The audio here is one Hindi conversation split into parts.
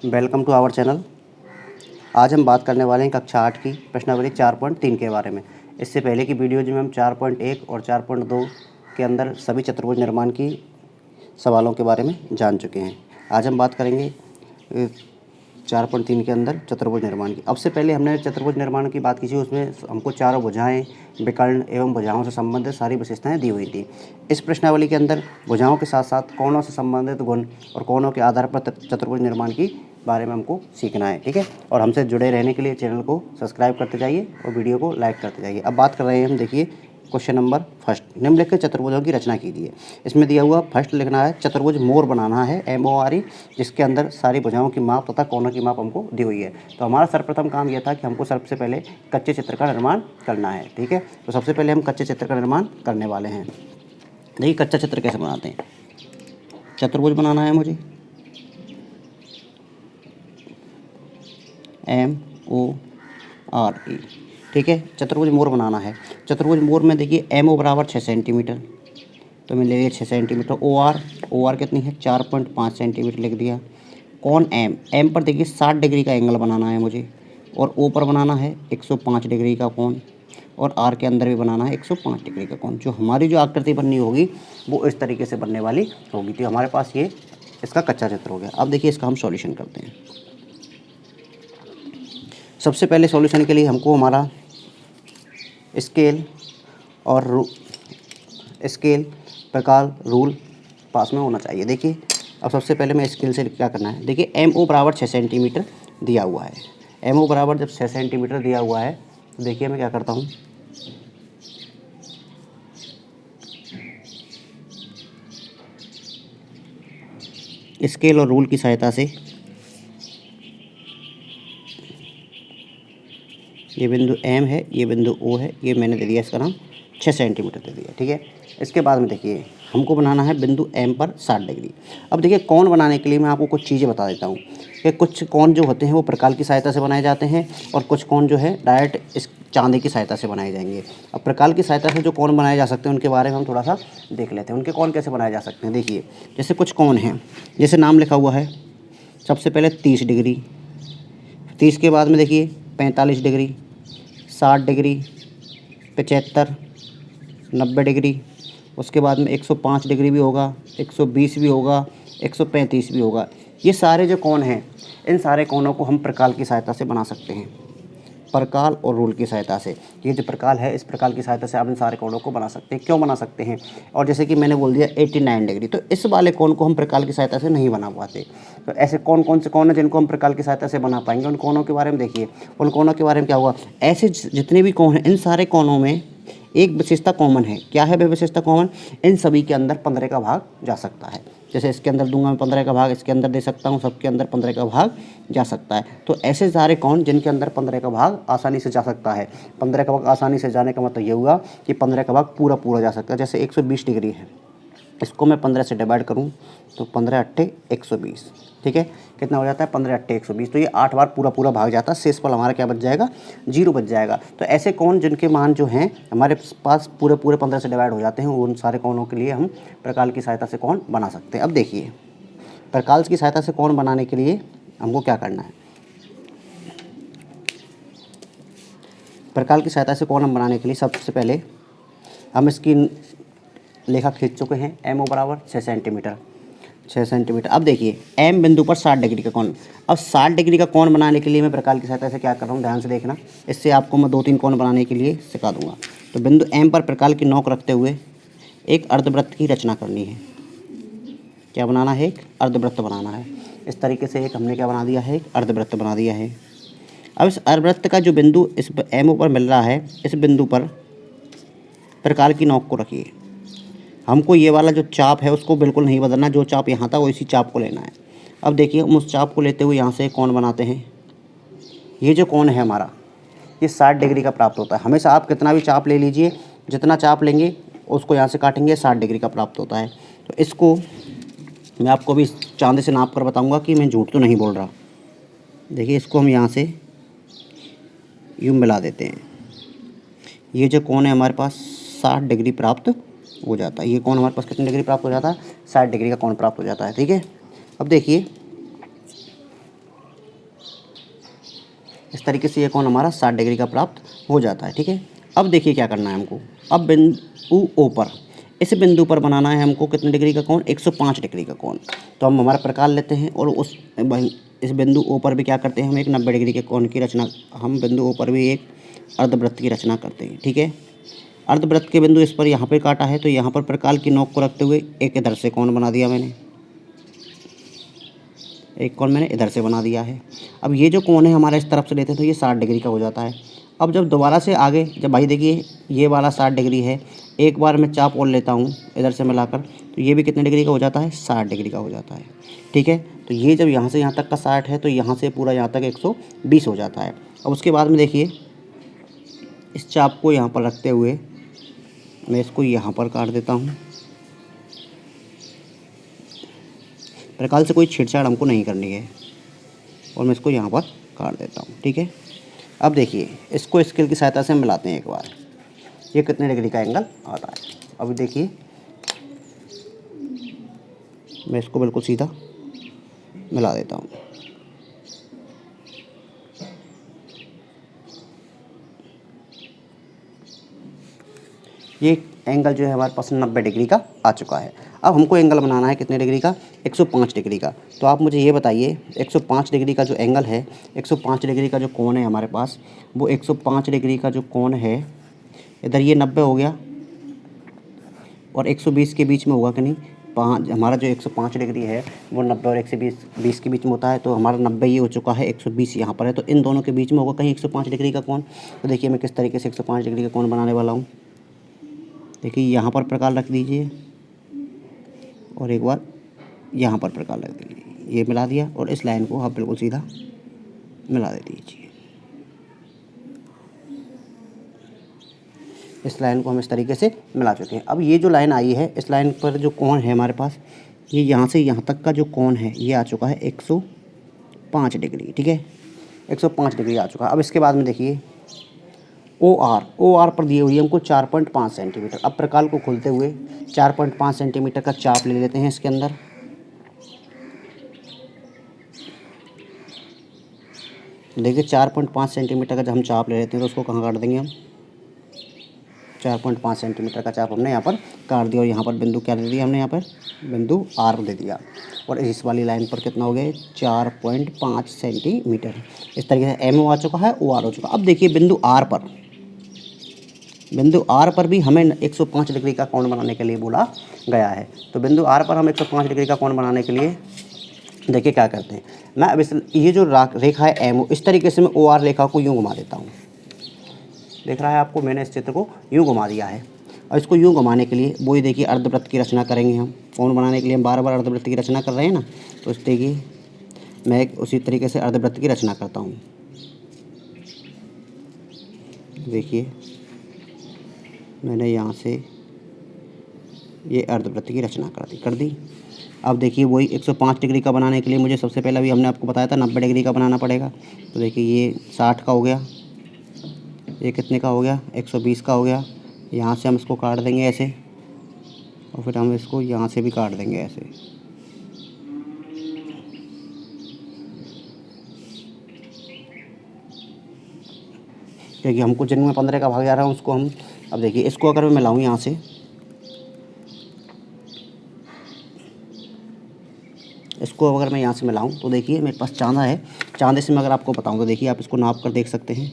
Welcome to our channel. आज हम बात करने वाले हैं कक्षा 8 की प्रश्नावली 4.3 के बारे में। इससे पहले की वीडियोज में हम 4.1 और 4.2 के अंदर सभी चतुर्भुज निर्माण की सवालों के बारे में जान चुके हैं। आज हम बात करेंगे 4.3 के अंदर चतुर्भुज निर्माण की। अब से पहले हमने चतुर्भुज निर्माण की बात की थी, उसमें हमको चारों भुजाएं, विकर्ण एवं भुजाओं से संबंधित सारी विशेषताएं दी हुई थी। इस प्रश्नावली के अंदर भुजाओं के साथ साथ कोणों से संबंधित गुण और कोणों के आधार पर चतुर्भुज निर्माण की बारे में हमको सीखना है, ठीक है। और हमसे जुड़े रहने के लिए चैनल को सब्सक्राइब करते जाइए और वीडियो को लाइक करते जाइए। अब बात कर रहे हैं हम, देखिए क्वेश्चन नंबर फर्स्ट, निम्नलिखित चतुर्भुजों की रचना कीजिए। इसमें दिया हुआ फर्स्ट लिखना है चतुर्भुज मोर बनाना है, MORE, जिसके अंदर सारी भुजाओं की माप तथा कोणों की माप हमको दी हुई है। तो हमारा सर्वप्रथम काम यह था कि हमको सबसे पहले कच्चे चित्र का निर्माण करना है, ठीक है। तो सबसे पहले हम कच्चे चित्र का निर्माण करने वाले हैं। देखिए कच्चा चित्र कैसे बनाते हैं। चतुर्भुज बनाना है मुझे, MORE, ठीक है। चतुर्भुज मोर बनाना है। चतुर्भुज मोर में देखिए MO बराबर 6 सेंटीमीटर, तो मैं ले लिया 6 सेंटीमीटर। OR कितनी है, 4.5 सेंटीमीटर लिख दिया। कौन M पर देखिए 60 डिग्री का एंगल बनाना है मुझे, और O पर बनाना है 105 डिग्री का कोण, और R के अंदर भी बनाना है 105 डिग्री का कोण। जो हमारी जो आकृति बननी होगी वो इस तरीके से बनने वाली होगी। तो हमारे पास ये इसका कच्चा चित्र हो गया। अब देखिए इसका हम सॉल्यूशन करते हैं। सबसे पहले सॉल्यूशन के लिए हमको हमारा स्केल और स्केल, प्रकार, रूल पास में होना चाहिए। देखिए अब सबसे पहले मैं स्केल से क्या करना है। देखिए MO बराबर 6 सेंटीमीटर दिया हुआ है। MO बराबर जब 6 सेंटीमीटर दिया हुआ है तो देखिए मैं क्या करता हूँ, स्केल और रूल की सहायता से ये बिंदु M है, ये बिंदु O है, ये मैंने दे दिया इसका नाम 6 सेंटीमीटर दे दिया, ठीक है। इसके बाद में देखिए हमको बनाना है बिंदु M पर 60 डिग्री। अब देखिए कोण बनाने के लिए मैं आपको कुछ चीज़ें बता देता हूँ कि कुछ कोण जो होते हैं वो प्रकाल की सहायता से बनाए जाते हैं, और कुछ कोण जो है डायरेक्ट इस चांदी की सहायता से बनाए जाएंगे। अब प्रकाल की सहायता से जो कोण बनाए जा सकते हैं उनके बारे में हम थोड़ा सा देख लेते हैं। उनके कोण कैसे बनाए जा सकते हैं। देखिए जैसे कुछ कोण हैं, जैसे नाम लिखा हुआ है, सबसे पहले 30 डिग्री, 30 के बाद में देखिए 45 डिग्री, 60 डिग्री, 75, 90 डिग्री, उसके बाद में 105 डिग्री भी होगा, 120 भी होगा, 135 भी होगा। ये सारे जो कोण हैं, इन सारे कोणों को हम प्रकाल की सहायता से बना सकते हैं, प्रकाल और रूल की सहायता से। ये जो प्रकाल है, इस प्रकाल की सहायता से आप इन सारे कोणों को बना सकते हैं। क्यों बना सकते हैं, और जैसे कि मैंने बोल दिया 89 डिग्री, तो इस वाले कोण को हम प्रकाल की सहायता से नहीं बना पाते। तो ऐसे कौन कौन से कोण हैं जिनको हम प्रकाल की सहायता से बना पाएंगे, उन कोणों के बारे में देखिए। उन कोणों के बारे में क्या हुआ, ऐसे जितने भी कोण हैं, इन सारे कोणों में एक विशेषता कॉमन है। क्या है वह विशेषता कॉमन, इन सभी के अंदर 15 का भाग जा सकता है। जैसे इसके अंदर दूंगा मैं 15 का भाग, इसके अंदर दे सकता हूँ, सबके अंदर 15 का भाग जा सकता है। तो ऐसे सारे कोण जिनके अंदर 15 का भाग आसानी से जा सकता है। 15 का भाग आसानी से जाने का मतलब ये हुआ कि 15 का भाग पूरा जा सकता है। जैसे 120 डिग्री है, इसको मैं 15 से डिवाइड करूँ तो 15 अट्ठे 120, ठीक है। कितना हो जाता है, 15 अट्ठे 120। तो ये 8 बार पूरा भाग जाता है। शेष फल हमारा क्या बच जाएगा, 0 बच जाएगा। तो ऐसे कोण जिनके मान जो हैं हमारे पास पूरे 15 से डिवाइड हो जाते हैं, उन सारे कोणों के लिए हम प्रकाल की सहायता से कोण बना सकते हैं। अब देखिए प्रकाल की सहायता से कोण बनाने के लिए हमको क्या करना है। प्रकाल की सहायता से कोण हम बनाने के लिए सबसे पहले हम इसकी लेखा खींच चुके हैं। MO बराबर 6 सेंटीमीटर, 6 सेंटीमीटर। अब देखिए M बिंदु पर 60 डिग्री का कोण। अब 60 डिग्री का कोण बनाने के लिए मैं प्रकाल की सहायता से क्या कर रहा हूँ, ध्यान से देखना। इससे आपको मैं 2-3 कोण बनाने के लिए सिखा दूंगा। तो बिंदु M पर प्रकाल की नोक रखते हुए एक अर्धवृत्त की रचना करनी है। क्या बनाना है, एक अर्धवृत्त बनाना है। इस तरीके से एक हमने क्या बना दिया है, एक अर्धवृत्त बना दिया है। अब इस अर्धवृत्त का जो बिंदु इस MO पर मिल रहा है, इस बिंदु पर प्रकाल की नोक को रखिए। हमको ये वाला जो चाप है उसको बिल्कुल नहीं बदलना, जो चाप यहाँ था वो इसी चाप को लेना है। अब देखिए हम उस चाप को लेते हुए यहाँ से कोण बनाते हैं। ये जो कोण है हमारा, ये 60 डिग्री का प्राप्त होता है। हमेशा आप कितना भी चाप ले लीजिए, जितना चाप लेंगे उसको यहाँ से काटेंगे, 60 डिग्री का प्राप्त होता है। तो इसको मैं आपको भी चांदी से नाप कर बताऊँगा कि मैं झूठ तो नहीं बोल रहा। देखिए इसको हम यहाँ से यूँ मिला देते हैं। ये जो कोण है हमारे पास 60 डिग्री प्राप्त हो जाता है। ये कोण हमारे पास कितनी डिग्री प्राप्त हो जाता है, 60 डिग्री का कोण प्राप्त हो जाता है, ठीक है। अब देखिए तरीके से ये कोण हमारा 60 डिग्री का प्राप्त हो जाता है। ठीक है, अब देखिए क्या करना है हमको। अब बिंदु ओ पर, इस बिंदु पर बनाना है हमको कितने डिग्री का कोण, 105 डिग्री का कोण। तो हम हमारा प्रकार लेते हैं और इस बिंदु ओ पर भी क्या करते हैं, हम एक 90 डिग्री के कोण की रचना, हम बिंदु ओ पर भी एक अर्धवृत्त की रचना करते हैं। ठीक है, अर्धवृत्त के बिंदु इस पर यहाँ पे काटा है, तो यहाँ पर प्रकार की नोक को रखते हुए एक इधर से कोण बना दिया मैंने, एक कोण मैंने इधर से बना दिया है। अब ये जो कोण है हमारा इस तरफ से लेते हैं तो ये 60 डिग्री का हो जाता है। अब जब दोबारा से आगे, जब भाई देखिए ये वाला 60 डिग्री है, एक बार मैं चाप और लेता हूँ इधर से मिलाकर, तो ये भी कितने डिग्री का हो जाता है, 60 डिग्री का हो जाता है। ठीक है, तो ये जब यहाँ से यहाँ तक का 60 है तो यहाँ से पूरा यहाँ तक 120 हो जाता है। अब उसके बाद में देखिए इस चाप को यहाँ पर रखते हुए मैं इसको यहाँ पर काट देता हूँ। प्रकार से कोई छेड़छाड़ हमको नहीं करनी है और मैं इसको यहाँ पर काट देता हूँ। ठीक है, अब देखिए इसको स्केल की सहायता से हम मिलाते हैं एक बार, ये कितने डिग्री का एंगल आता है। अब देखिए मैं इसको बिल्कुल सीधा मिला देता हूँ। ये एंगल जो है हमारे पास 90 डिग्री का आ चुका है। अब हमको एंगल बनाना है कितने डिग्री का, 105 डिग्री का। तो आप मुझे ये बताइए 105 डिग्री का जो एंगल है, 105 डिग्री का जो कोण है हमारे पास, वो 105 डिग्री का जो कोण है, इधर ये 90 हो गया और 120 के बीच में होगा कि नहीं, हमारा जो 105 डिग्री है वो 90 और 120 के बीच में होता है। तो हमारा 90 ये हो चुका है, 120 यहाँ पर है, तो इन दोनों के बीच में होगा कहीं 105 डिग्री का कोण। तो देखिए मैं किस तरीके से 105 डिग्री का कोण बनाने वाला हूँ। देखिए यहाँ पर प्रकार रख दीजिए और एक बार यहाँ पर प्रकार रख दीजिए, ये मिला दिया और इस लाइन को आप बिल्कुल सीधा मिला दे दीजिए। इस लाइन को हम इस तरीके से मिला चुके हैं। अब ये जो लाइन आई है, इस लाइन पर जो कोण है हमारे पास, ये यहाँ से यहाँ तक का जो कोण है ये आ चुका है 105 डिग्री। ठीक है, 105 डिग्री आ चुका। अब इसके बाद में देखिए ओ आर पर दिए हुई है हमको 4.5 सेंटीमीटर। अब प्रकार को खोलते हुए 4.5 सेंटीमीटर का चाप ले लेते हैं इसके अंदर। देखिए 4.5 सेंटीमीटर का जब हम चाप ले लेते हैं तो उसको कहाँ काट देंगे हम, 4.5 सेंटीमीटर का चाप हमने यहाँ पर काट दिया और यहाँ पर बिंदु क्या दे दिया हमने, यहाँ पर बिंदु आर दे दिया। और इस वाली लाइन पर कितना हो गया, 4.5 सेंटीमीटर। इस तरीके से एम ओ आ चुका है, ओ आर हो चुका। अब देखिए बिंदु आर पर भी हमें 105 डिग्री का कोण बनाने के लिए बोला गया है। तो बिंदु आर पर हम 105 डिग्री का कोण बनाने के लिए देखिए क्या करते हैं, मैं अब ये जो रेखा है एम ओ, इस तरीके से मैं ओ आर रेखा को यूँ घुमा देता हूँ। देख रहा है आपको, मैंने इस चित्र को यूँ घुमा दिया है। और इसको यूँ घुमाने के लिए वही देखिए अर्धवृत्त की रचना करेंगे हम। कोण बनाने के लिए हम बार बार अर्धवृत्त की रचना कर रहे हैं ना, तो इस देखिए मैं उसी तरीके से अर्धवृत्त की रचना करता हूँ। देखिए मैंने यहाँ से ये अर्धवृत्त की रचना कर दी। अब देखिए वही 105 डिग्री का बनाने के लिए मुझे सबसे पहले भी हमने आपको बताया था 90 डिग्री का बनाना पड़ेगा। तो देखिए ये 60 का हो गया, ये कितने का हो गया, 120 का हो गया। यहाँ से हम इसको काट देंगे ऐसे और फिर हम इसको यहाँ से भी काट देंगे ऐसे। क्योंकि हमको जिनमें 15 का भाग जा रहा है उसको हम, अब देखिए इसको अगर मैं मिलाऊँ यहाँ से, इसको अगर मैं यहाँ से मिलाऊँ तो देखिए मेरे पास चांदा है, चांदे से मैं अगर आपको बताऊँ तो देखिए आप इसको नाप कर देख सकते हैं।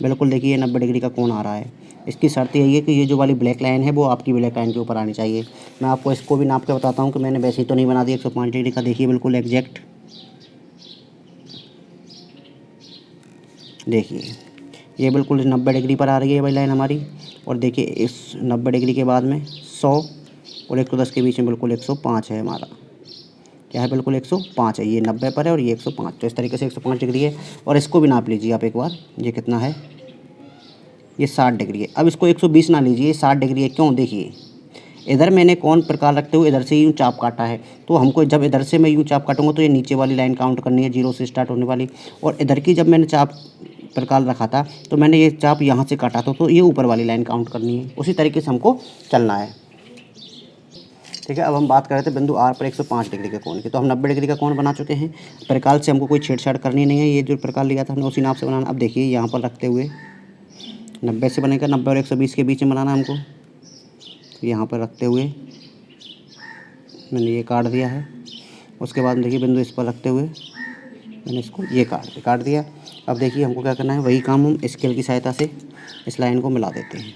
बिल्कुल देखिए ये 90 डिग्री का कोण आ रहा है। इसकी शर्त यही है कि ये जो वाली ब्लैक लाइन है वो आपकी ब्लैक लाइन के ऊपर आनी चाहिए। मैं आपको इसको भी नाप के बताता हूँ कि मैंने वैसे ही तो नहीं बना दिया 105 डिग्री का। देखिए बिल्कुल एग्जैक्ट, देखिए ये बिल्कुल 90 डिग्री पर आ रही है भाई लाइन हमारी। और देखिए इस 90 डिग्री के बाद में 100 और 110 के बीच में बिल्कुल 105 है हमारा। क्या है, बिल्कुल 105 है। ये 90 पर है और ये 105, तो इस तरीके से 105 डिग्री है। और इसको भी नाप लीजिए आप एक बार, ये कितना है, ये 60 डिग्री है। अब इसको 120 ना लीजिए, 60 डिग्री है। क्यों, देखिए इधर मैंने कोण प्रकार रखते हुए इधर से यूँ चाप काटा है, तो हमको जब इधर से मैं यूँ चाप काटूंगा तो ये नीचे वाली लाइन काउंट करनी है, 0 से स्टार्ट होने वाली। और इधर की जब मैंने चाप प्रकार रखा था तो मैंने ये चाप यहाँ से काटा था, तो ये ऊपर वाली लाइन काउंट करनी है। उसी तरीके से हमको चलना है। ठीक है। अब हम बात कर रहे थे बिंदु आर पर 105 डिग्री के कोण की, तो हम 90 डिग्री का कोण बना चुके हैं। प्रकाल से हमको कोई छेड़छाड़ करनी नहीं है, ये जो प्रकाल लिया था हमने उसी नाप से बनाना। अब देखिए यहाँ पर रखते हुए 90 से बनेगा, 90 और 120 के बीच में बनाना है हमको। तो यहाँ पर रखते हुए मैंने ये काट दिया है। उसके बाद देखिए बिंदु इस पर रखते हुए मैंने इसको ये काट दिया। अब देखिए हमको क्या करना है, वही काम हम स्केल की सहायता से इस लाइन को मिला देते हैं।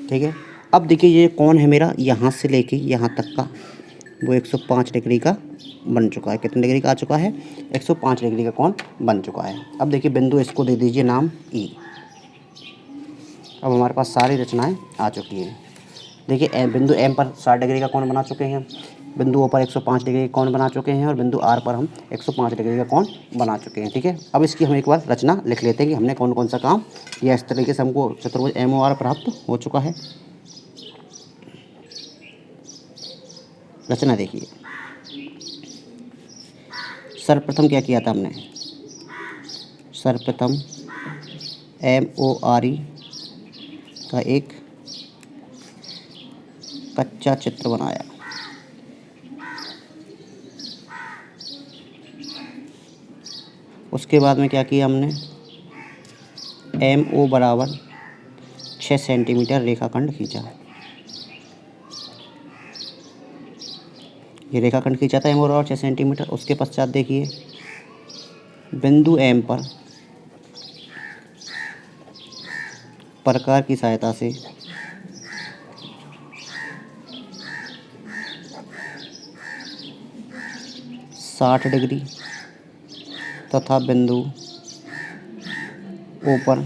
ठीक है। अब देखिए ये कोण है मेरा यहाँ से लेके यहाँ तक का, वो 105 डिग्री का बन चुका है। कितने डिग्री का आ चुका है? 105 डिग्री का कोण बन चुका है। अब देखिए बिंदु इसको दे दीजिए नाम ई। अब हमारे पास सारी रचनाएं आ चुकी हैं। देखिए बिंदु एम पर 60 डिग्री का कोण बना चुके हैं, बिंदु ओ पर 105 डिग्री का कोण बना चुके हैं, और बिंदु आर पर हम 105 डिग्री का कोण बना चुके हैं। ठीक है। अब इसकी हम एक बार रचना लिख लेते हैं कि हमने कौन कौन सा काम किया। इस तरीके से हमको चतुर्भुज एम ओ आर प्राप्त हो चुका है। रचना देखिए, सर्वप्रथम क्या किया था हमने? सर्वप्रथम एम ओ आर ई का एक कच्चा चित्र बनाया। उसके बाद में क्या किया हमने? एम ओ बराबर 6 सेंटीमीटर रेखाखंड खींचा। ये रेखाखंड खींचा था एम ओ बराबर 6 सेंटीमीटर। उसके पश्चात देखिए बिंदु एम पर प्रकार की सहायता से साठ डिग्री तथा बिंदु ओ पर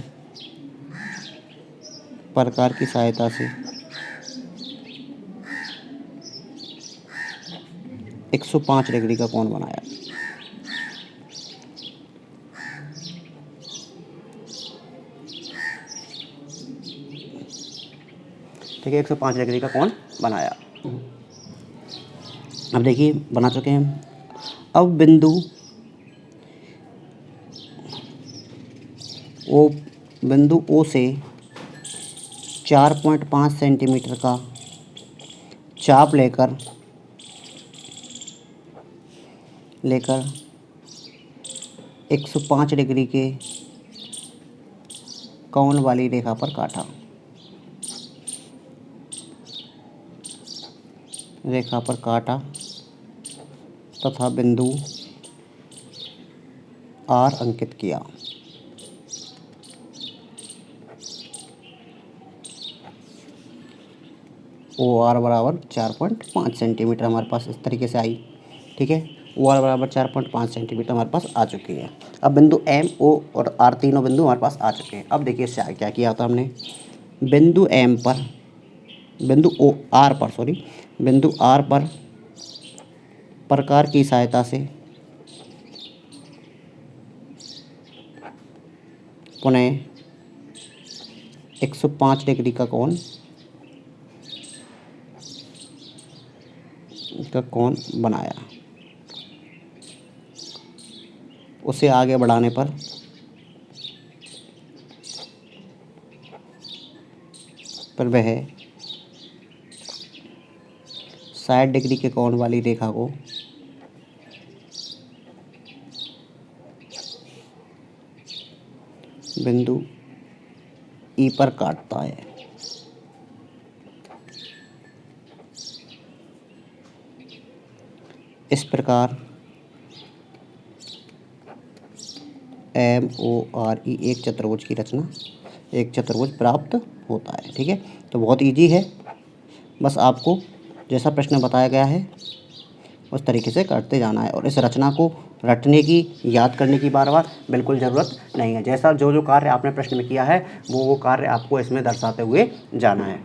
प्रकार की सहायता से 105 डिग्री का कोण बनाया। ठीक है, 105 डिग्री का कोण बनाया। अब देखिए बना चुके हैं। अब बिंदु ओ से 4.5 सेंटीमीटर का चाप लेकर 105 डिग्री के कोण वाली रेखा पर काटा। तथा बिंदु आर अंकित किया। ओ आर बराबर 4.5 सेंटीमीटर हमारे पास इस तरीके से आई। ठीक है, ओ आर बराबर 4.5 सेंटीमीटर हमारे पास आ चुकी है। अब बिंदु एम ओ और आर तीनों बिंदु हमारे पास आ चुके हैं। अब देखिए इससे आगे क्या किया था हमने? बिंदु आर पर प्रकार की सहायता से पुनः 105 डिग्री का कोण बनाया। उसे आगे बढ़ाने पर वह 60 डिग्री के कोण वाली रेखा को बिंदु ई पर काटता है। इस प्रकार एम ओ आर ई एक चतुर्भुज की रचना, एक चतुर्भुज प्राप्त होता है। ठीक है, तो बहुत इजी है, बस आपको जैसा प्रश्न बताया गया है उस तरीके से करते जाना है। और इस रचना को रटने की, याद करने की बार बार बिल्कुल ज़रूरत नहीं है। जैसा जो कार्य आपने प्रश्न में किया है वो कार्य आपको इसमें दर्शाते हुए जाना है।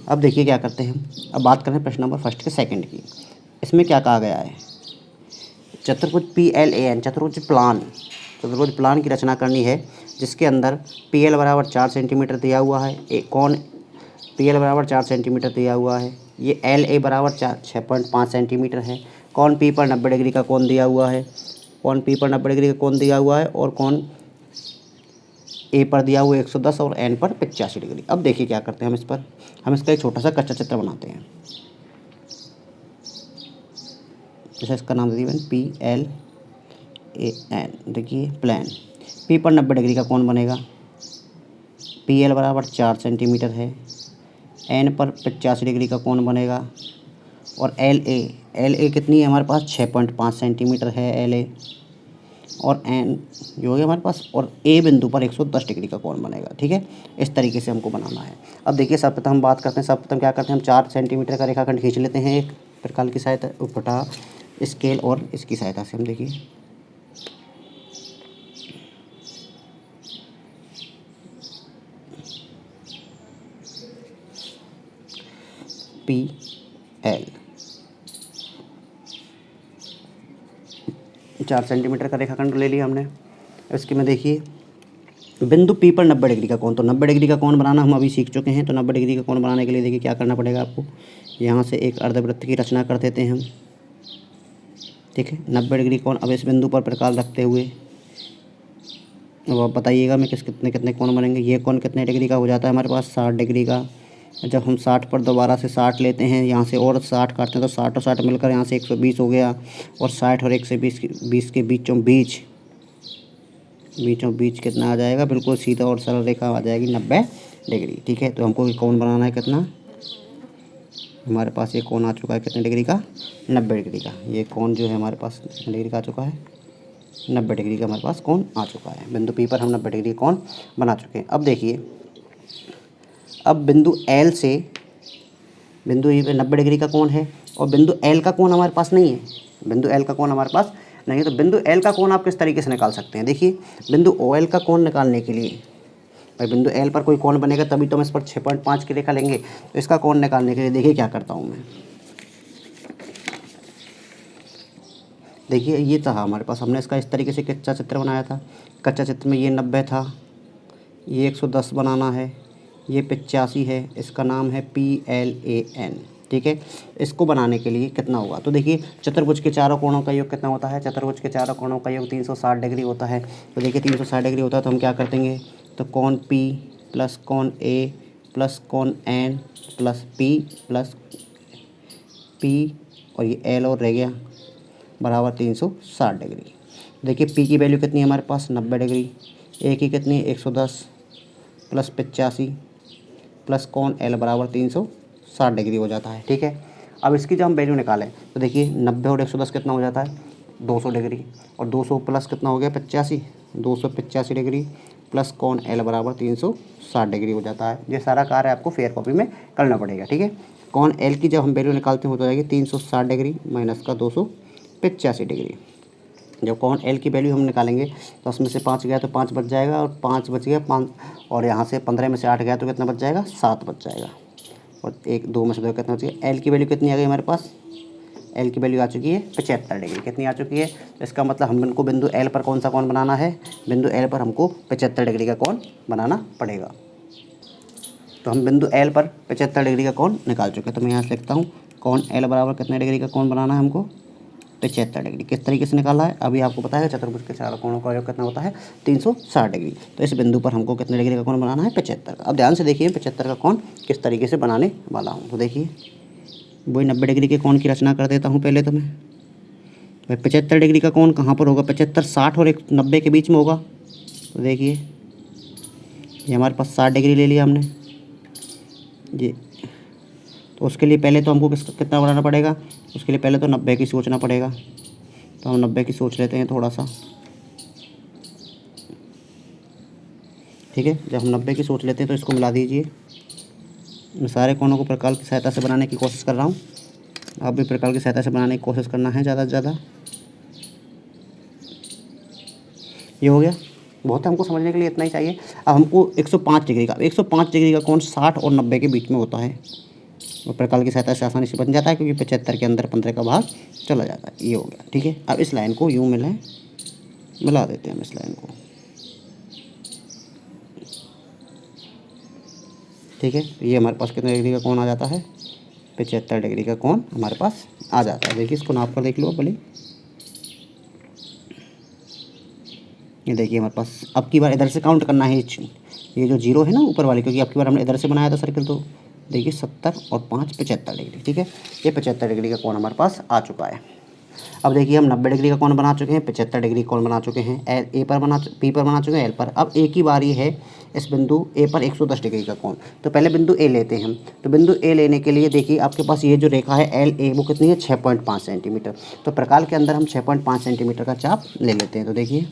अब देखिए क्या करते हैं हम। अब बात करें प्रश्न नंबर फर्स्ट के सेकंड की। इसमें क्या कहा गया है? चतुर्भुज PLAN चतुर्भुज प्लान की रचना करनी है, जिसके अंदर PL बराबर 4 सेंटीमीटर दिया हुआ है, एक कोण PL बराबर 4 सेंटीमीटर दिया हुआ है, ये LA बराबर 6.5 सेंटीमीटर है, कोण P पर 90 डिग्री का कोण दिया हुआ है, और कोण ए पर दिया हुआ 110 और एन पर 85 डिग्री। अब देखिए क्या करते हैं हम इस पर, हम इसका एक छोटा सा कच्चा चित्र बनाते हैं। जैसे इसका नाम दे दिया PLAN। देखिए प्लान, पी पर 90 डिग्री का कोण बनेगा, PL बराबर 4 सेंटीमीटर है, एन पर 85 डिग्री का कोण बनेगा, और LA कितनी है हमारे पास 6.5 सेंटीमीटर है LA, और एन जो है हमारे पास, और ए बिंदु पर 110 डिग्री का कोण बनेगा। ठीक है, इस तरीके से हमको बनाना है। अब देखिए सर्वप्रथम हम बात करते हैं, सर्वप्रथम क्या करते हैं, हम 4 सेंटीमीटर का रेखाखंड खींच लेते हैं एक प्रकार की सहायता बटा स्केल और इसकी सहायता से। हम देखिए PL 4 सेंटीमीटर का रेखाखंड ले लिया हमने। इसके में देखिए बिंदु P पर 90 डिग्री का कोण, तो 90 डिग्री का कोण बनाना हम अभी सीख चुके हैं। तो 90 डिग्री का कोण बनाने के लिए देखिए क्या करना पड़ेगा आपको, यहाँ से एक अर्धवृत्त की रचना कर देते हैं हम। ठीक है, 90 डिग्री कोण अब इस बिंदु पर प्रकाश रखते हुए, अब आप बताइएगा मैं कितने कितने कोण बनेंगे। ये कोण कितने डिग्री का हो जाता है हमारे पास 60 डिग्री का। जब हम 60 पर दोबारा से 60 लेते हैं, यहाँ से और 60 काटते हैं तो 60 और 60 मिलकर यहाँ से 120 हो गया, और 60 और 120 के बीचों बीच कितना आ जाएगा, बिल्कुल सीधा और सरल रेखा आ जाएगी 90 डिग्री। ठीक है, तो हमको कोण बनाना है कितना, हमारे पास ये कोण आ चुका है कितने डिग्री का, 90 डिग्री का। ये कोण जो है हमारे पास कितने डिग्री का आ चुका है, 90 डिग्री का हमारे पास कोण आ चुका है। बिंदु P पर हम 90 डिग्री कोण बना चुके हैं। अब देखिए, अब बिंदु L से बिंदु E पे 90 डिग्री का कोण है, और बिंदु L का कोण हमारे पास नहीं है, बिंदु L का कोण हमारे पास नहीं है। तो बिंदु L का कोण आप किस तरीके से निकाल सकते हैं, देखिए बिंदु OL का कोण निकालने के लिए, भाई बिंदु L पर कोई कोण बनेगा तभी तो हम इस पर 6.5 की रेखा लेंगे। तो इसका कोण निकालने के लिए देखिए क्या करता हूँ मैं, देखिए ये था हमारे पास, हमने इसका इस तरीके से कच्चा चित्र बनाया था। कच्चा चित्र में ये 90 था, ये 110 बनाना है, ये 85 है, इसका नाम है PLAN। ठीक है, इसको बनाने के लिए कितना होगा, तो देखिए चतुर्भुज के चारों कोणों का योग कितना होता है, चतुर्भुज के चारों कोणों का योग 360 डिग्री होता है। तो देखिए 360 डिग्री होता है, तो हम क्या कर देंगे, तो कोण P प्लस कोण A प्लस कोण N plus P plus P और ये L और रह गया बराबर 360 डिग्री। देखिए P की वैल्यू कितनी है हमारे पास 90 डिग्री, A की कितनी है 110 प्लस 85 प्लस कोण L बराबर 360 डिग्री हो जाता है। ठीक है, अब इसकी जब हम वैल्यू निकालें तो देखिए 90 और 110 कितना हो जाता है 200 डिग्री, और 200 प्लस कितना हो गया 85, 285 डिग्री प्लस कोण L बराबर 360 डिग्री हो जाता है। ये सारा कार्य आपको फेयर कॉपी में करना पड़ेगा। ठीक है, कोण L की जब हम वैल्यू निकालते हैं हो जाएगी 360 डिग्री माइनस का 285 डिग्री। जब कोण L की वैल्यू हम निकालेंगे तो उसमें से 5 गया तो 5 बच जाएगा, और 5 बच गया 5, और यहाँ से 15 में से 8 गया तो कितना बच जाएगा 7 बच जाएगा, और 1 2 में से 2 कितना बच गया। L की वैल्यू कितनी आ गई हमारे पास, L की वैल्यू आ चुकी है 75 डिग्री। कितनी आ चुकी है, इसका मतलब हमको बिंदु L पर कौन सा कोण बनाना है, बिंदु L पर हमको 75 डिग्री का कोण बनाना पड़ेगा। तो हम बिंदु L पर 75 डिग्री का कोण निकाल चुके हैं। तो मैं यहाँ से लिखता हूँ कोण L बराबर कितने डिग्री का कोण बनाना है हमको 75 डिग्री। किस तरीके से निकाला है अभी आपको पता है, चतुर्भुज के चारों कोणों का योग कितना होता है 360 डिग्री। तो इस बिंदु पर हमको कितने डिग्री का कोण बनाना है 75 का। अब ध्यान से देखिए 75 का कोण किस तरीके से बनाने वाला हूँ। तो देखिए वही 90 डिग्री के कोण की रचना कर देता हूँ पहले तो मैं। भाई 75 डिग्री का कोण कहाँ पर होगा, 75 60 और 90 के बीच में होगा। तो देखिए ये हमारे पास 60 डिग्री ले लिया हमने जी। तो उसके लिए पहले तो हमको कितना बनाना पड़ेगा, उसके लिए पहले तो 90 की सोचना पड़ेगा। तो हम 90 की सोच लेते हैं थोड़ा सा। ठीक है, जब हम 90 की सोच लेते हैं तो इसको मिला दीजिए। मैं सारे कोणों को प्रकार की सहायता से बनाने की कोशिश कर रहा हूँ, आप भी प्रकार की सहायता से बनाने की कोशिश करना है ज़्यादा से ज़्यादा। ये हो गया, बहुत है, हमको समझने के लिए इतना ही चाहिए। अब हमको 105 डिग्री का कोण 60 और 90 के बीच में होता है, और प्रकार की सहायता से आसानी से बन जाता है, क्योंकि 75 के अंदर 15 का भाग चला जाता है। ये हो गया। ठीक है, अब इस लाइन को यूँ मिला देते हैं हम इस लाइन को। ठीक है, ये हमारे पास कितने डिग्री का कोण आ जाता है 75 डिग्री का कोण हमारे पास आ जाता है। देखिए इसको नाप कर देख लो भले, ये देखिए हमारे पास अब की बार इधर से काउंट करना है, ये जो जीरो है ना ऊपर वाले, क्योंकि अब की बार हमने इधर से बनाया था सर्किल। तो देखिए 70 और 5 75 डिग्री, ठीक है। ये 75 डिग्री का कोण हमारे पास आ चुका है। अब देखिए हम 90 डिग्री का कोण बना चुके हैं, 75 डिग्री कोण बना चुके हैं, ए पर पी पर बना चुके हैं, एल पर। अब एक ही बारी है इस बिंदु ए पर 110 डिग्री का कोण। तो पहले बिंदु ए लेते हैं हम। तो बिंदु ए लेने के लिए देखिए आपके पास ये जो रेखा है एल ए, वो कितनी है 6.5 सेंटीमीटर। तो प्रकाल के अंदर हम 6.5 सेंटीमीटर का चाप ले लेते हैं। तो देखिए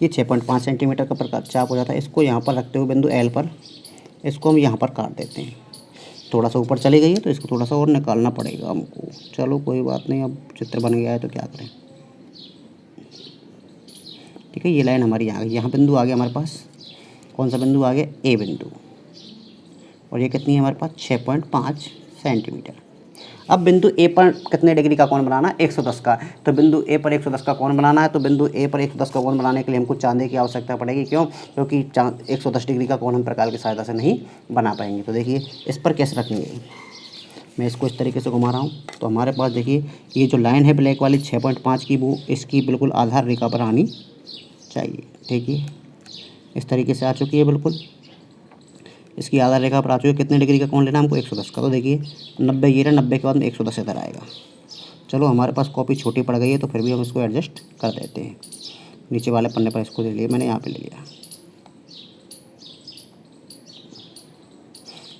ये 6.5 सेंटीमीटर का प्रकार चाप हो जाता है। इसको यहाँ पर रखते हुए बिंदु एल पर इसको हम यहाँ पर काट देते हैं। थोड़ा सा ऊपर चली गई है तो इसको थोड़ा सा और निकालना पड़ेगा हमको। चलो कोई बात नहीं, अब चित्र बन गया है तो क्या करें। ठीक है, ये लाइन हमारी आ गई। यहाँ बिंदु आ गया हमारे पास, कौन सा बिंदु आ गया, ए बिंदु। और ये कितनी है हमारे पास 6.5 सेंटीमीटर। अब बिंदु ए पर कितने डिग्री का कोण बनाना है, 110 का। तो बिंदु ए पर 110 का कोण बनाना है। तो बिंदु ए पर 110 का कोण बनाने के लिए हमको चांदे की आवश्यकता पड़ेगी। क्यों? क्योंकि 110 डिग्री का कोण हम प्रकाल की सहायता से नहीं बना पाएंगे। तो देखिए इस पर कैसे रखेंगे, मैं इसको इस तरीके से घुमा रहा हूँ। तो हमारे पास देखिए ये जो लाइन है ब्लैक वाली 6.5 की, वो इसकी बिल्कुल आधार रेखा पर आनी चाहिए। देखिए इस तरीके से आ चुकी है, बिल्कुल इसकी आधार रेखा पर आ चुकी है। कितने डिग्री का कोण लेना है हमको, 110 का। तो देखिए 90 ये रहा, 90 के बाद में 110 इधर आएगा। चलो हमारे पास कॉपी छोटी पड़ गई है तो फिर भी हम इसको एडजस्ट कर देते हैं। नीचे वाले पन्ने पर इसको ले लिया मैंने, यहाँ पे ले लिया।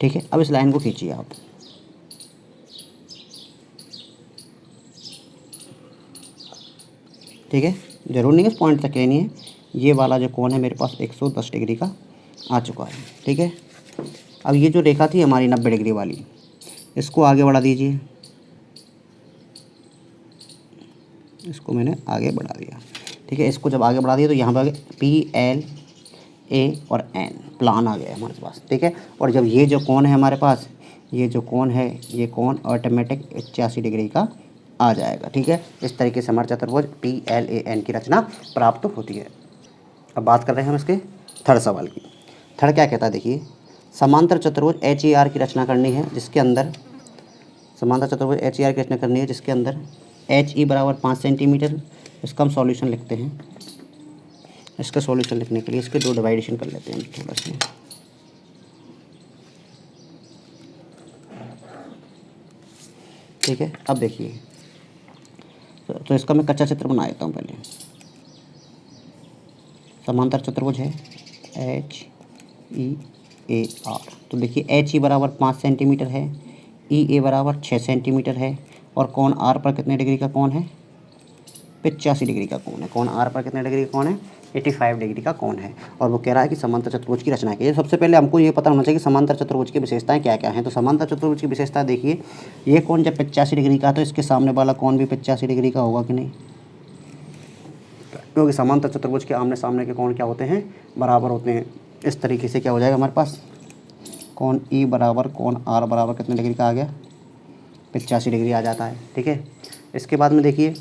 ठीक है, अब इस लाइन को खींचिए आप। ठीक है, जरूर नहीं है इस पॉइंट तक लेनी है। ये वाला जो कोण है मेरे पास 110 डिग्री का आ चुका है। ठीक है, अब ये जो रेखा थी हमारी 90 डिग्री वाली, इसको आगे बढ़ा दीजिए। इसको मैंने आगे बढ़ा दिया। ठीक है, इसको जब आगे बढ़ा दिया तो यहाँ पर पी एल ए और एन प्लान आ गया हमारे पास। ठीक है, और जब ये जो कोण है हमारे पास, ये जो कोण है, ये कोण ऑटोमेटिक 81 डिग्री का आ जाएगा। ठीक है, इस तरीके से हमारे चतुर्भुज पी एल ए एन की रचना प्राप्त होती है। अब बात कर रहे हैं हम इसके थर्ड सवाल की। थर्ड क्या कहता है, देखिए समांतर चतुर्भुज एच ई आर की रचना करनी है, जिसके अंदर समांतर चतुर्भुज एच ई आर की रचना करनी है, जिसके अंदर एच ई बराबर 5 सेंटीमीटर। इसका हम सॉल्यूशन लिखते हैं। इसका सॉल्यूशन लिखने के लिए इसके दो डिवाइडेशन कर लेते हैं थोड़ा सा। ठीक है, अब देखिए तो इसका मैं कच्चा चित्र बना देता हूँ पहले। समांतर चतुर्भुज है एच ई ए आर। तो देखिए एच ई बराबर 5 सेंटीमीटर है, ई ए बराबर 6 सेंटीमीटर है, और कोण आर पर कितने डिग्री का कोण है, 85 डिग्री का कोण है। कोण आर पर कितने डिग्री का कोण है, 85 डिग्री का कोण है। और वो कह रहा है कि समांतर चतुर्भुज की रचना कीजिए। सबसे पहले हमको ये पता होना चाहिए कि समांतर चतुर्भुज की विशेषताएं क्या क्या हैं। तो समांतर चतुर्भुज की विशेषता देखिए, ये कोण जब 85 डिग्री का, तो इसके सामने वाला कोण भी 85 डिग्री का होगा कि नहीं, क्योंकि समांतर चतुर्भुज के आमने सामने के कोण क्या होते हैं, बराबर होते हैं। इस तरीके से क्या हो जाएगा हमारे पास, कोण ई बराबर कोण आर बराबर कितने डिग्री का आ गया, 85 डिग्री आ जाता है। ठीक है, इसके बाद में देखिए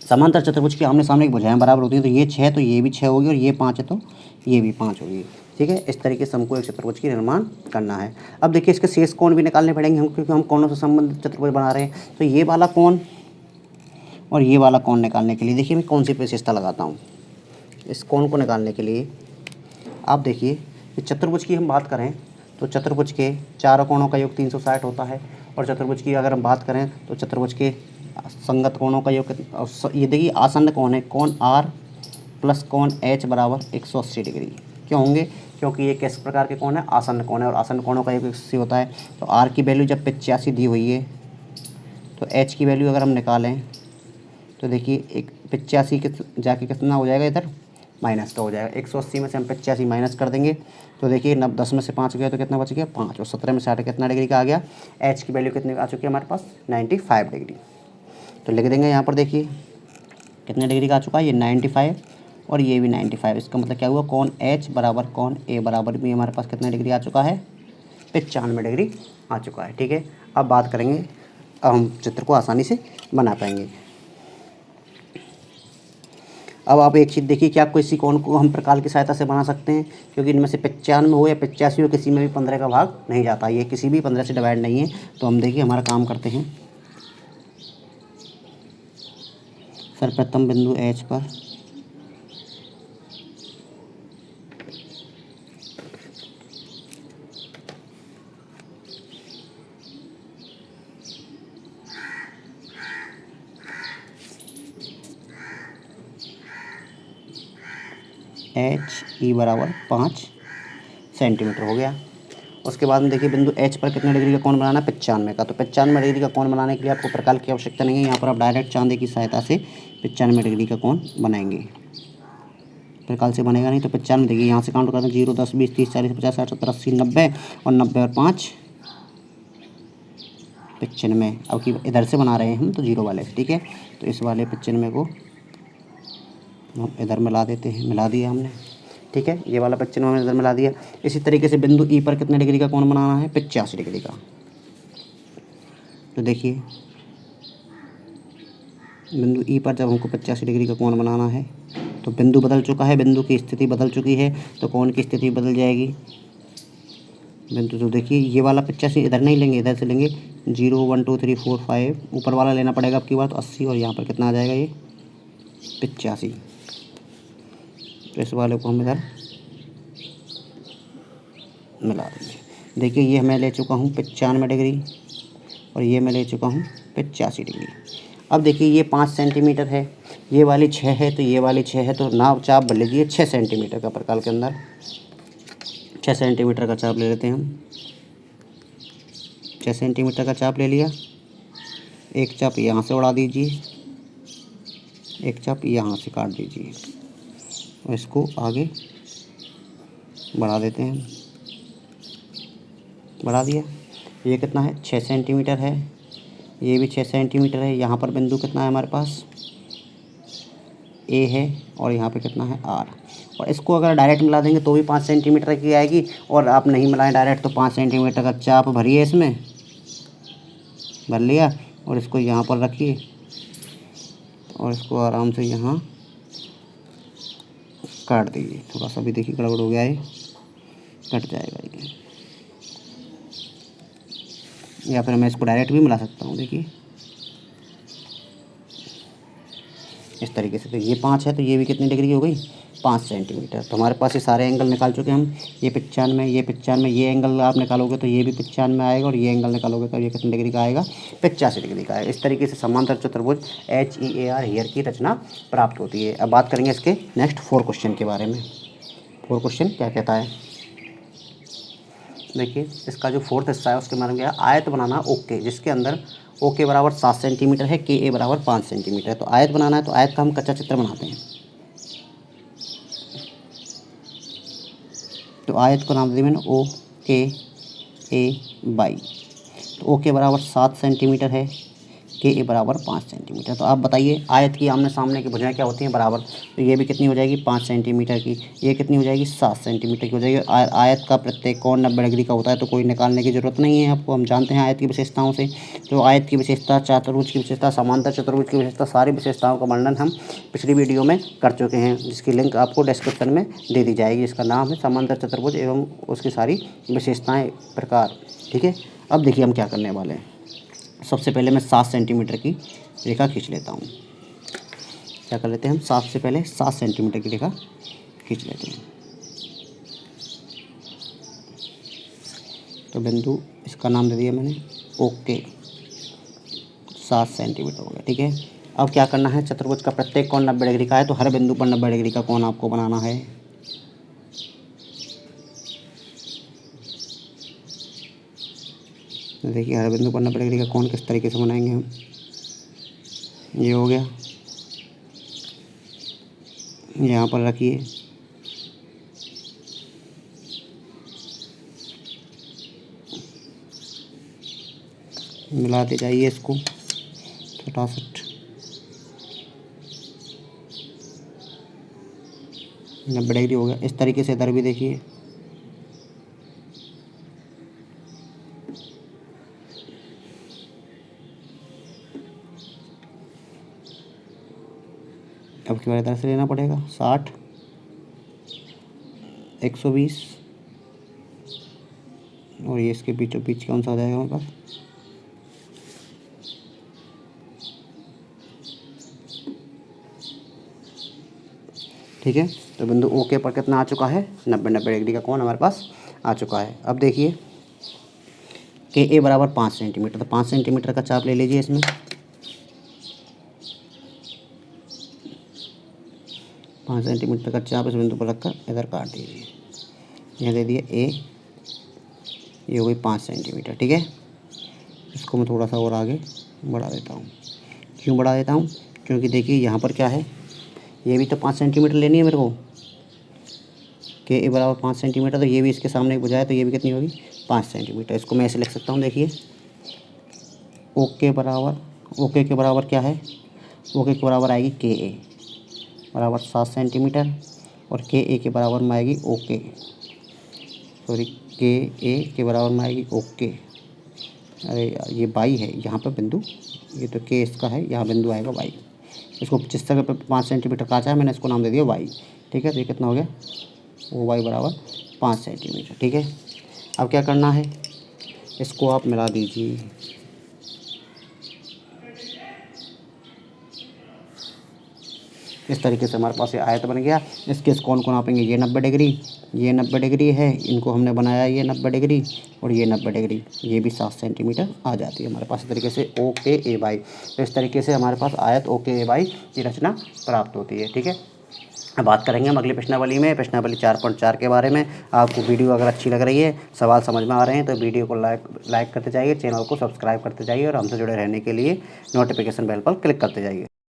समांतर चतुर्भुज की आमने सामने की भुजाएं बराबर होती हैं। तो ये 6 तो ये भी 6 होगी, और ये 5 है तो ये भी 5 होगी। ठीक है, इस तरीके से हमको एक चतुर्भुज की निर्माण करना है। अब देखिए इसके शेष कोण भी निकालने पड़ेंगे हम, क्योंकि हम कोणों से संबंधित चतुर्भुज बना रहे हैं। तो ये वाला कोण और ये वाला कोण निकालने के लिए देखिए मैं कौन सी विशेषता लगाता हूँ। इस कोण को निकालने के लिए आप देखिए कि चतुर्भुज की हम बात करें तो चतुर्भुज के चारों कोणों का योग 360 होता है। और चतुर्भुज की अगर हम बात करें तो चतुर्भुज के संगत कोणों का योग, ये देखिए आसन्न कोण है, कोण आर प्लस कोण एच बराबर 180 डिग्री। क्यों होंगे, क्योंकि ये किस प्रकार के कोण है, आसन्न कोण है, और आसन्न कोणों का योग 180 होता है। तो आर की वैल्यू जब 85 दी हुई है, तो एच की वैल्यू अगर हम निकालें तो देखिए एक 85 के जाके कितना हो जाएगा, इधर माइनस का हो जाएगा। 180 में से हम 85 माइनस कर देंगे तो देखिए 10 में से 5 गया तो कितना बच गया, 5, और 17 में से 8 कितना डिग्री का आ गया, एच की वैल्यू कितने आ चुकी है हमारे पास, 95 डिग्री। तो लिख देंगे यहाँ पर, देखिए कितने डिग्री का आ चुका है, ये 95 और ये भी 95। इसका मतलब क्या हुआ, कोण एच बराबर कोण ए बराबर भी हमारे पास कितने डिग्री आ चुका है, 95 डिग्री आ चुका है। ठीक है, अब बात करेंगे, अब हम चित्र को आसानी से बना पाएंगे। अब आप एक चीज़ देखिए कि आप किसी कोण को हम प्रकाल की सहायता से बना सकते हैं, क्योंकि इनमें से 95 हो या 85 हो, किसी में भी 15 का भाग नहीं जाता, ये किसी भी 15 से डिवाइड नहीं है। तो हम देखिए हमारा काम करते हैं, सर्वप्रथम बिंदु एच पर HE बराबर 5 सेंटीमीटर हो गया। उसके बाद में देखिए बिंदु H पर कितने डिग्री का कोण बनाना है, 95 का। तो 95 डिग्री का कोण बनाने के लिए आपको प्रकाल की आवश्यकता नहीं है, यहाँ पर आप डायरेक्ट चांदी की सहायता से 95 डिग्री का कोण बनाएंगे। प्रकाल से बनेगा नहीं तो 95 देखिए यहाँ से काउंट करते हैं 0, 10, 20, 30, 40, 50, 60, 70, 80, 90 और 90 और 5 95। अब कि इधर से बना रहे हैं हम तो 0 वाले, ठीक है। तो इस वाले 95 को हम इधर मिला देते हैं, मिला दिया हमने, ठीक है। ये वाला 95 हमने इधर मिला दिया। इसी तरीके से बिंदु ई पर कितने डिग्री का कोण बनाना है, 85 डिग्री का। तो देखिए बिंदु ई पर जब हमको 85 डिग्री का कोण बनाना है तो बिंदु बदल चुका है, बिंदु की स्थिति बदल चुकी है, तो कोण की स्थिति बदल जाएगी। बिंदु तो देखिए ये वाला 85 इधर नहीं लेंगे, इधर से लेंगे 0, 1, 2, 3, 4, 5 ऊपर वाला लेना पड़ेगा आपकी बात, 80 और यहाँ पर कितना आ जाएगा ये 85। तो इस वाले को हम इधर मिला देंगे। देखिए ये मैं ले चुका हूँ 95 डिग्री और ये मैं ले चुका हूँ 85 डिग्री। अब देखिए ये 5 सेंटीमीटर है, ये वाली 6 है, तो ये वाली 6 है, तो नाप चाप भर लीजिए 6 सेंटीमीटर का। प्रकाल के अंदर 6 सेंटीमीटर का चाप ले लेते हैं हम। 6 सेंटीमीटर का चाप ले लिया। एक चाप यहाँ से उड़ा दीजिए, एक चाप यहाँ से काट दीजिए और इसको आगे बढ़ा देते हैं। बढ़ा दिया। ये कितना है, 6 सेंटीमीटर है, ये भी 6 सेंटीमीटर है। यहाँ पर बिंदु कितना है हमारे पास, ए है, और यहाँ पे कितना है, आर। और इसको अगर डायरेक्ट मिला देंगे तो भी 5 सेंटीमीटर की आएगी, और आप नहीं मिलाएं डायरेक्ट तो 5 सेंटीमीटर का चाप भरिए, इसमें भर लिया और इसको यहाँ पर रखिए और इसको आराम से यहाँ काट दीजिए। थोड़ा सा भी देखिए गड़बड़ हो गया है, कट जाएगा ये। या फिर मैं इसको डायरेक्ट भी मिला सकता हूँ, देखिए इस तरीके से। तो ये 5 है तो ये भी कितनी डिग्री हो गई, 5 सेंटीमीटर। तो हमारे पास ये सारे एंगल निकाल चुके हम। ये 95, ये 95, ये एंगल आप निकालोगे तो ये भी 95 आएगा, और ये एंगल निकालोगे तो ये कितने डिग्री का आएगा, 85 डिग्री का आएगा। इस तरीके से समांतर चतुर्भुज HEAR हेयर की रचना प्राप्त होती है। अब बात करेंगे इसके नेक्स्ट 4 क्वेश्चन के बारे में। 4 क्वेश्चन क्या कहता है, देखिए इसका जो 4th हिस्सा है उसके बारे में क्या, आयत बनाना ओके, जिसके अंदर ओके बराबर 7 सेंटीमीटर है, KA बराबर 5 सेंटीमीटर है। तो आयत बनाना है, तो आयत का हम कच्चा चित्र बनाते हैं। तो आयत को नाम दे मैंने OKA/। तो ओके बराबर 7 सेंटीमीटर है, KA बराबर 5 सेंटीमीटर। तो आप बताइए आयत की आमने सामने की भुजाएं क्या होती हैं, बराबर। तो ये भी कितनी हो जाएगी, 5 सेंटीमीटर की, ये कितनी हो जाएगी, 7 सेंटीमीटर की हो जाएगी। आयत का प्रत्येक कोण 90 डिग्री का होता है, तो कोई निकालने की ज़रूरत नहीं है आपको, हम जानते हैं आयत की विशेषताओं से। तो आयत की विशेषता, चतुर्भुज की विशेषता, समांतर चतुर्भुज की विशेषता, सारी विशेषताओं का वर्णन हम पिछली वीडियो में कर चुके हैं, जिसकी लिंक आपको डिस्क्रिप्शन में दे दी जाएगी। इसका नाम है समांतर चतुर्भुज एवं उसकी सारी विशेषताएँ, प्रकार, ठीक है। अब देखिए हम क्या करने वाले हैं। सबसे पहले मैं 7 सेंटीमीटर की रेखा खींच लेता हूँ। क्या कर लेते हैं हम, 7 से पहले 7 सेंटीमीटर की रेखा खींच लेते हैं। तो बिंदु इसका नाम दे दिया मैंने ओके, 7 सेंटीमीटर हो गया, ठीक है। अब क्या करना है, चतुर्भुज का प्रत्येक कोण 90 डिग्री का है, तो हर बिंदु पर 90 डिग्री का कोण आपको बनाना है। देखिए हर बिंदु पर 90 डिग्री का कोण किस तरीके से बनाएंगे हम। ये हो गया, यहाँ पर रखिए, मिलाते जाइए इसको, 66, 90 डिग्री हो गया। इस तरीके से इधर भी देखिए, अब की बार इधर से लेना पड़ेगा 60, 120, और ये इसके बीचों बीच कौन सा हो जाएगा हमारे पास, ठीक है। तो बिंदु ओ के पर कितना आ चुका है, 90 डिग्री का कोण हमारे पास आ चुका है। अब देखिए के ए बराबर 5 सेंटीमीटर, तो 5 सेंटीमीटर का चाप ले लीजिए इसमें। 5 सेंटीमीटर का चाप इस बिंदु पर रखकर इधर काट दीजिए। यहाँ दे दिए ए, ये हो गई 5 सेंटीमीटर, ठीक है। इसको मैं थोड़ा सा और आगे बढ़ा देता हूँ। क्यों बढ़ा देता हूँ, क्योंकि देखिए यहाँ पर क्या है, ये भी तो 5 सेंटीमीटर लेनी है मेरे को, के ए बराबर 5 सेंटीमीटर, तो ये भी इसके सामने बुझाए तो ये भी कितनी होगी 5 सेंटीमीटर। इसको मैं ऐसे लिख सकता हूँ, देखिए ओके बराबर, ओके के बराबर क्या है, ओके के बराबर आएगी के ए बराबर 7 सेंटीमीटर, और के ए के बराबर में आएगी ओके, सॉरी के ए के बराबर में आएगी ओके, अरे ये वाई है यहाँ पर बिंदु, ये तो के इसका है, यहाँ बिंदु आएगा वाई। इसको जिस तरह पर 5 सेंटीमीटर काटा है मैंने इसको नाम दे दिया वाई, ठीक है। तो ये कितना हो गया, ओ वाई बराबर 5 सेंटीमीटर, ठीक है। अब क्या करना है, इसको आप मिला दीजिए। इस तरीके से हमारे पास ये आयत बन गया। इसके इस कोण को नापेंगे, ये 90 डिग्री, ये 90 डिग्री है, इनको हमने बनाया ये 90 डिग्री और ये 90 डिग्री, ये भी 7 सेंटीमीटर आ जाती है हमारे पास। इस तरीके से ओ के ए वाई, तो इस तरीके से हमारे पास आयत ओ के ए वाई की रचना प्राप्त होती है, ठीक है। अब बात करेंगे हम अगली प्रश्नावली में, प्रश्नावली 4.4 के बारे में। आपको वीडियो अगर अच्छी लग रही है, सवाल समझ में आ रहे हैं, तो वीडियो को लाइक करते जाइए, चैनल को सब्सक्राइब करते जाइए और हमसे जुड़े रहने के लिए नोटिफिकेशन बेल पर क्लिक करते जाइए।